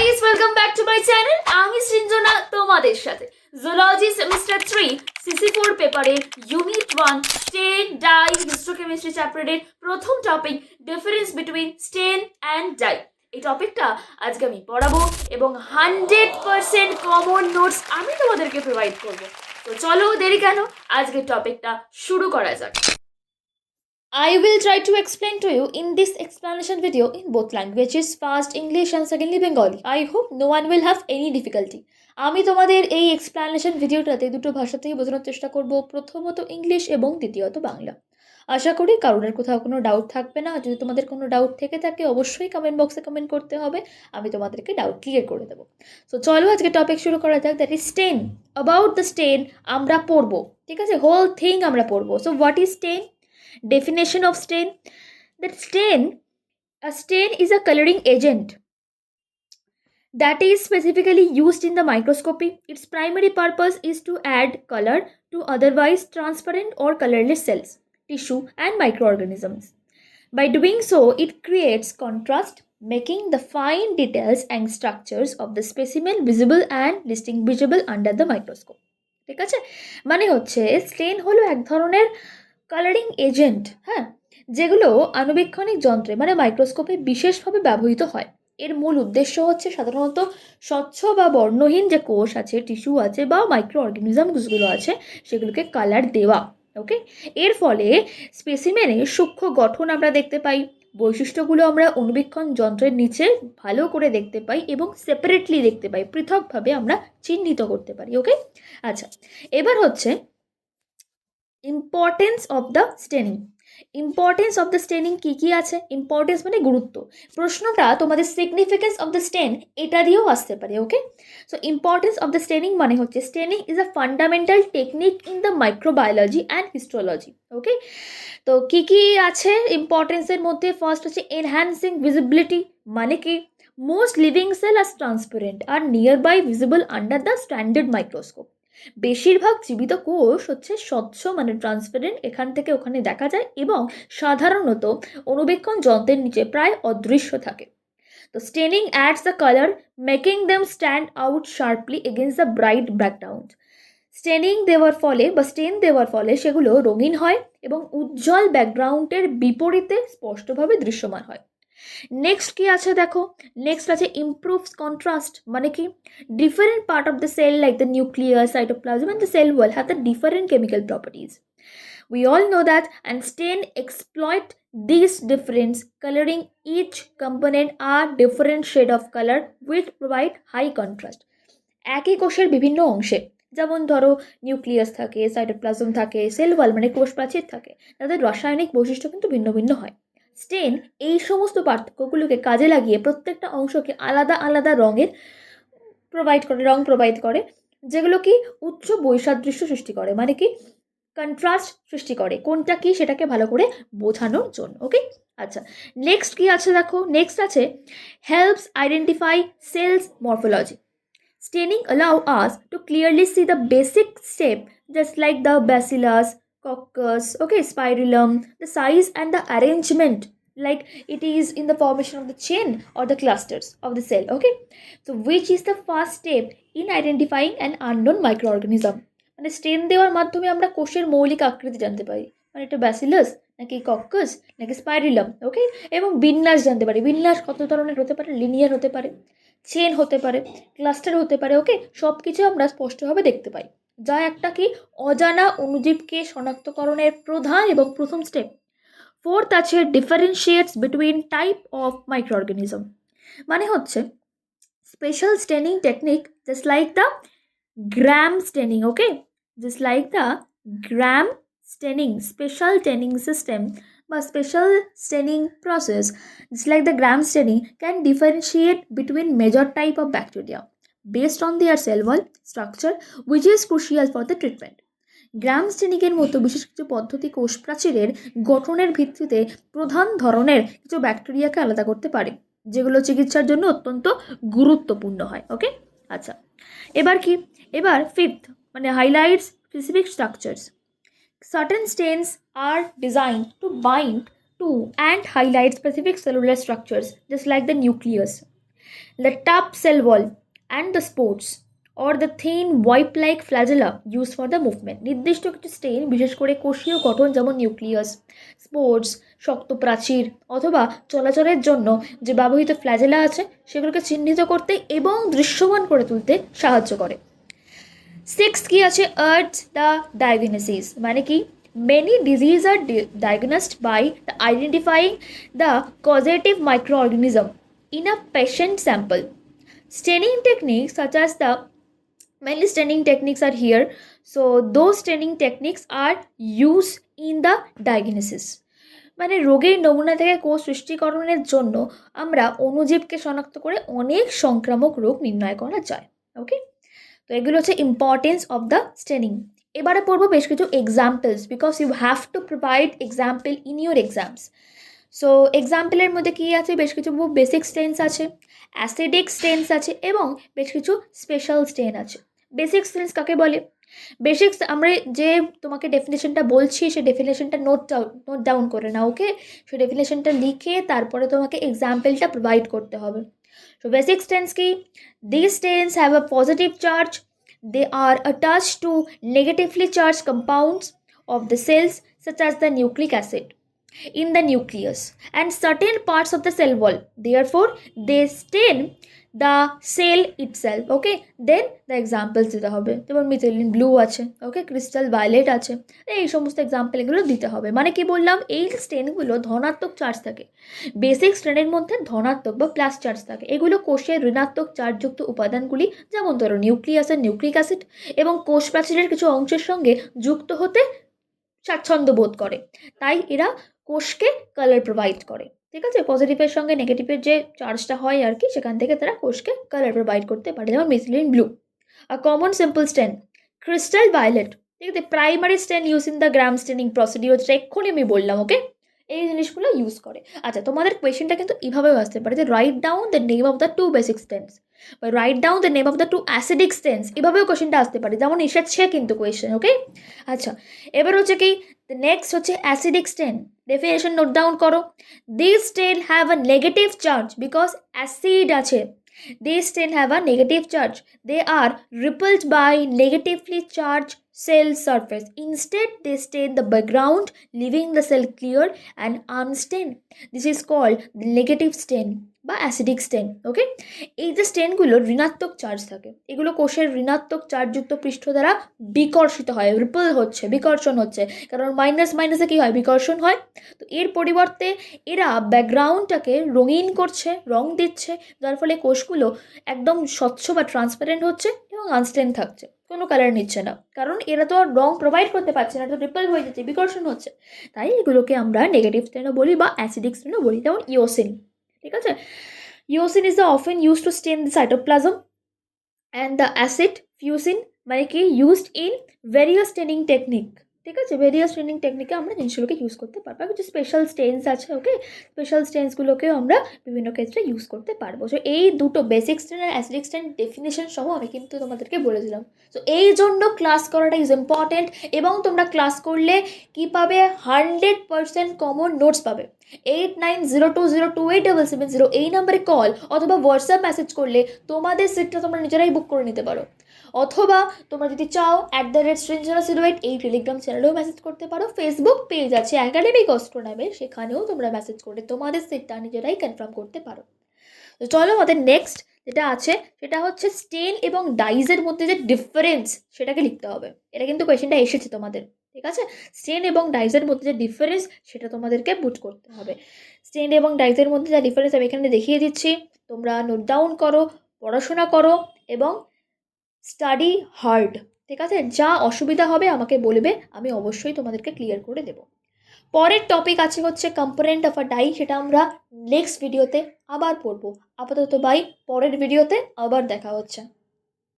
guys, welcome back to my channel. আমি সৃঞ্জনা তোমাদের সাথে Zoology semester 3 CC4 পেপারের Unit-1 stain, dye, histochemistry চ্যাপ্টারের প্রথম topic difference between stain and dye। এই টপিকটা আজকে আমি পড়াবো এবং 100% কমন নোটস আমি তোমাদেরকে প্রোভাইড করব। তো চলো দেরি কেন, আজকের টপিকটা শুরু করা যাক। I will try to explain to you in this explanation video in both languages, first English and secondly Bengali. I hope no one will have any difficulty. আমি তোমাদের এই এক্সপ্লানেশন ভিডিওটাতে দুটো ভাষাতেই বোঝানোর চেষ্টা করব, প্রথমত ইংলিশ এবং দ্বিতীয়ত বাংলা। আশা করি কারোর কোথাও কোনো ডাউট থাকবে না। যদি তোমাদের কোনো ডাউট থেকে থাকে অবশ্যই কমেন্ট বক্সে কমেন্ট করতে হবে, আমি তোমাদেরকে ডাউট ক্লিয়ার করে দেবো। সো চলো আজকে টপিক শুরু করা যাক, that is stain. About the stain আমরা পড়বো, ঠিক আছে, হোল থিং আমরা পড়বো। So what is stain? Definition of stain: that a stain is a coloring agent that is specifically used in the microscopy. Its primary purpose is to add color to otherwise transparent or colorless cells, tissue and microorganisms. By doing so, it creates contrast, making the fine details and structures of the specimen visible and distinguishable under the microscope. ঠিক আছে, মানে হচ্ছে স্টেন হলো এক ধরনের colouring agent, হ্যাঁ, যেগুলো আণুবীক্ষণিক যন্ত্রে মানে মাইক্রোস্কোপে বিশেষভাবে ব্যবহৃত হয়। এর মূল উদ্দেশ্য হচ্ছে সাধারণত স্বচ্ছ বা বর্ণহীন যে কোষ আছে, টিস্যু আছে বা মাইক্রো অর্গানিজমসগুলো আছে সেগুলোকে কালার দেওয়া। ওকে, এর ফলে স্পেসিমেনে সূক্ষ্ম গঠন আমরা দেখতে পাই, বৈশিষ্ট্যগুলো আমরা অণুবীক্ষণ যন্ত্রের নিচে ভালো করে দেখতে পাই এবং সেপারেটলি দেখতে পাই, পৃথকভাবে আমরা চিহ্নিত করতে পারি। ওকে, আচ্ছা, এবার হচ্ছে importance of the staining. Importance of the staining কী কী আছে? ইম্পর্টেন্স মানে গুরুত্ব। প্রশ্নটা তোমাদের সিগনিফিকেন্স অফ দ্য স্টেন এটা দিয়েও আসতে পারে। Okay, so importance of the staining মানে হচ্ছে staining is a fundamental technique in the microbiology and histology. Okay, তো কী কী আছে ইম্পর্টেন্সের মধ্যে? ফার্স্ট হচ্ছে এনহ্যান্সিং ভিজিবিলিটি, মানে কি মোস্ট লিভিং সেল আর ট্রান্সপারেন্ট আর near by visible under the standard microscope. বেশিরভাগ জীবিত কোষ হচ্ছে স্বচ্ছ মানে ট্রান্সপারেন্ট, এখান থেকে ওখানে দেখা যায় এবং সাধারণত অণুবীক্ষণ যন্ত্রের নিচে প্রায় অদৃশ্য থাকে। তো straining ads the colour, making them stand out sharply against the bright background. Straining দেওয়ার ফলে বা স্টেন দেওয়ার ফলে সেগুলো রঙিন হয় এবং উজ্জ্বল ব্যাকগ্রাউন্ডের বিপরীতে স্পষ্টভাবে দৃশ্যমান হয়। নেক্সট কি আছে দেখো, নেক্সট আছে ইমপ্রুভস কন্ট্রাস্ট, মানে কি different part of the cell like the nucleus, cytoplasm and the cell wall have the different chemical properties. We all know that, and stain exploit these difference, coloring each component a different shade of color which provide high contrast. একই কোষের বিভিন্ন অংশে, যেমন ধরো nucleus থাকে, cytoplasm থাকে, cell wall মানে কোষ প্রাচীর থাকে, তাদের রাসায়নিক বৈশিষ্ট্য কিন্তু ভিন্ন ভিন্ন হয়। স্টেন এই সমস্ত পার্থক্যগুলোকে কাজে লাগিয়ে প্রত্যেকটা অংশকে আলাদা আলাদা রঙের রং প্রোভাইড করে, যেগুলো কি উচ্চ বৈসাদৃশ্য সৃষ্টি করে, মানে কি কন্ট্রাস্ট সৃষ্টি করে, কোনটা কি সেটাকে ভালো করে বোঝানোর জন্য। ওকে, আচ্ছা, নেক্সট কি আছে দেখো, নেক্সট আছে helps identify cells morphology. Staining allow us to clearly see the basic shape, just like the bacillus, coccus, okay, spirillum, the size and the arrangement, like it is in the formation of the chain or the clusters of the cell. Okay, so which is the first step in identifying an unknown microorganism? মানে স্টেন দেওয়ার মাধ্যমে আমরা কোষের মৌলিক আকৃতি জানতে পারি, মানে এটা ব্যাসিলাস নাকি কক্কাস নাকি স্পাইরিলাম। ওকে, এবং বিন্যাস জানতে পারি, বিন্যাস কত ধরনের হতে পারে, লিনিয়ার হতে পারে, চেন হতে পারে, ক্লাস্টার হতে পারে। ওকে, সব কিছু আমরা স্পষ্টভাবে দেখতে পাই, যা একটা কি অজানা অণুজীবকে শনাক্তকরণের প্রধান এবং প্রথম স্টেপ। ফোর্থ আছে differentiates between type of microorganism, মানে হচ্ছে special staining technique just like the gram staining. Okay, just like the gram staining, special staining system বা special staining process just like the gram staining can differentiate between major type of bacteria based on their cell wall structure, which is crucial for the treatment. গ্রাম স্টেনিংয়ের মতো বিশেষ কিছু পদ্ধতি কোষ প্রাচীরের গঠনের ভিত্তিতে প্রধান ধরনের কিছু ব্যাকটেরিয়াকে আলাদা করতে পারে, যেগুলো চিকিৎসার জন্য অত্যন্ত গুরুত্বপূর্ণ হয়। ওকে, আচ্ছা, এবার কি, এবার ফিফথ মানে highlights specific structures. Certain stains are designed to bind to and highlight specific cellular structures, just like the nucleus. The tough cell wall and the spores or the thin wipe-like flagella used for the movement. নির্দিষ্ট কিছু স্টেন, বিশেষ করে কোষীয় গঠন যেমন nucleus, spores, শক্ত প্রাচীর অথবা চলাচলের জন্য যে ব্যবহৃত ফ্ল্যাজেলা আছে সেগুলোকে চিহ্নিত করতে এবং দৃশ্যমান করে তুলতে সাহায্য করে। সিক্স কি আছে, আর্ট দ্য ডায়াগনোসিস, মানে কি many diseases are diagnosed by the identifying the causative microorganism in a patient sample. Staining techniques such as the mainly staining techniques are here. So those staining techniques are used in the diagnosis. মানে রোগের নমুনা থেকে কোষ সৃষ্টিকরণের জন্য আমরা অণুজীবকে শনাক্ত করে অনেক সংক্রামক রোগ নির্ণয় করা যায়। ওকে, তো এগুলো হচ্ছে ইম্পর্টেন্স অফ দ্য স্টেনিং। এবারে পড়বো বেশ কিছু examples, because you have to provide example in your exams. So এক্সাম্পলের মধ্যে কী আছে, বেশ কিছু বেসিক স্টেন্স আছে, অ্যাসিডিক স্টেন্স আছে এবং বেশ কিছু স্পেশাল স্টেন আছে। বেসিক স্টেন্স কাকে বলে? বেসিক্স আমরা যে তোমাকে ডেফিনেশনটা বলছি সেই ডেফিনেশনটা নোট ডাউন করে নাও। ওকে, সেই ডেফিনেশনটা লিখে তারপরে তোমাকে এক্সাম্পলটা প্রোভাইড করতে হবে। সো বেসিক স্টেন্স কি? This stains have a positive charge, they are attached to negatively charged compounds of the cells such as the nucleic acid in the nucleus and certain parts of the cell wall, therefore they stain the cell itself. Okay, then the examples দিতে হবে, যেমন methylene blue আছে, ওকে, crystal violet আছে, এই সমস্ত example এগুলো দিতে হবে। মানে কি বললাম, এই স্টেনগুলো ধনাত্মক চার্জ থাকে, বেসিক স্টেনের মধ্যে ধনাত্মক বা প্লাস চার্জ থাকে। এগুলো কোষের ঋণাত্মক চার্জযুক্ত উপাদানগুলি, যেমন ধরো নিউক্লিয়াস আর নিউক্লিক অ্যাসিড, এবং কোষ প্রাচীরের কিছু অংশের সঙ্গে যুক্ত হতে স্বাচ্ছন্দ্য বোধ করে, তাই এরা কোষকে কালার প্রোভাইড করে। ঠিক আছে, পজিটিভের সঙ্গে নেগেটিভের যে চার্জটা হয় আর কি, সেখান থেকে তারা কোষকে কালার প্রোভাইড করতে পারে, যেমন মিথিলিন ব্লু। আর common simple stain crystal violet, ঠিক আছে, primary stain use in the gram staining procedure, যেটা এক্ষুনি আমি বললাম। ওকে, এই জিনিসগুলো ইউজ করে। আচ্ছা, তোমাদের কোয়েশ্চেনটা কিন্তু এভাবেও আসতে পারে যে write down the name of the two basic stains বা write down the name of the two acidic stains, এভাবেও কোয়েশ্চেনটা আসতে পারে, যেমন এসেছে কিন্তু কোয়েশ্চেন। ওকে, আচ্ছা, এবার হচ্ছে কি নেক্সট হচ্ছে acidic stain. Definition note down করো। This stain have a negative charge because acid আছে। These stain have a negative charge. They are repelled by negatively charged cell surface. Instead, they stain the background, leaving the cell clear and unstained. This is called the negative stain বা acidic স্টেন। ওকে, এই যে স্টেনগুলো ঋণাত্মক charge থাকে, এগুলো কোষের ঋণাত্মক চার্জযুক্ত পৃষ্ঠ দ্বারা বিকর্ষিত হয়, রিপল হচ্ছে, বিকর্ষণ হচ্ছে, কারণ মাইনাস মাইনাসে কী হয়, বিকর্ষণ হয়। তো এর পরিবর্তে এরা ব্যাকগ্রাউন্ডটাকে রঙিন করছে, রং দিচ্ছে, যার ফলে কোষগুলো একদম স্বচ্ছ বা ট্রান্সপারেন্ট হচ্ছে এবং আনস্টেন থাকছে, কোনো কালার নিচ্ছে না, কারণ এরা তো আর রং প্রোভাইড করতে পারছে না, তো রিপল হয়ে যাচ্ছে, বিকর্ষণ হচ্ছে। তাই এগুলোকে আমরা নেগেটিভ স্টেনও বলি বা অ্যাসিডিক স্টেনও বলি, যেমন ইওসিন। ঠিক আছে, eosin is often use to stain the cytoplasm and the acid fuchsin, মানে কি used in various staining technique. ঠিক আছে, ভেরিয়াস স্টেনিং টেকনিকে আমরা জিনিসগুলোকে ইউজ করতে পারবো। কিছু স্পেশাল স্টেন্স আছে, ওকে, স্পেশাল স্টেন্সগুলোকেও আমরা বিভিন্ন ক্ষেত্রে ইউজ করতে পারবো। সো এই দুটো বেসিক স্টেন আর অ্যাসিডিক স্টেন ডেফিনেশন সহ আমি কিন্তু তোমাদেরকে বলেছিলাম। সো এই জন্য ক্লাস করাটা ইজ ইম্পর্টেন্ট, এবং তোমরা ক্লাস করলে কী পাবে, 100% কমন নোটস পাবে। 8902028770 এই নাম্বারে কল অথবা হোয়াটসঅ্যাপ মেসেজ করলে তোমাদের সিটটা তোমরা নিজেরাই বুক করে নিতে পারো, অথবা তোমরা যদি চাও @StrangerZero08 এই টেলিগ্রাম চ্যানেলেও মেসেজ করতে পারো। ফেসবুক পেজ আছে একাডেমিক অস্ট্রো নামে, সেখানেও তোমরা মেসেজ করে তোমাদের সিটটা নিজেরাই কনফার্ম করতে পারো। তো চলো আমাদের নেক্সট যেটা আছে সেটা হচ্ছে স্টেন এবং ডাইজের মধ্যে যে ডিফারেন্স সেটাকে লিখতে হবে। এটা কিন্তু কোয়েশ্চেনটা এসেছে তোমাদের, ঠিক আছে, স্টেন এবং ডাইজের মধ্যে যে ডিফারেন্স সেটা তোমাদেরকে বুঝ করতে হবে। স্টেন এবং ডাইজের মধ্যে যা ডিফারেন্স আমি এখানে দেখিয়ে দিচ্ছি, তোমরা নোট ডাউন করো, পড়াশোনা করো এবং স্টাডি হার্ড। ঠিক আছে, যা অসুবিধা হবে আমাকে বলবে, আমি অবশ্যই তোমাদেরকে ক্লিয়ার করে দেবো। পরের টপিক আছে হচ্ছে কম্পোনেন্ট অফ আ ডাই, সেটা আমরা নেক্সট ভিডিওতে আবার পড়বো। আপাতত বাই, পরের ভিডিওতে আবার দেখা হচ্ছে।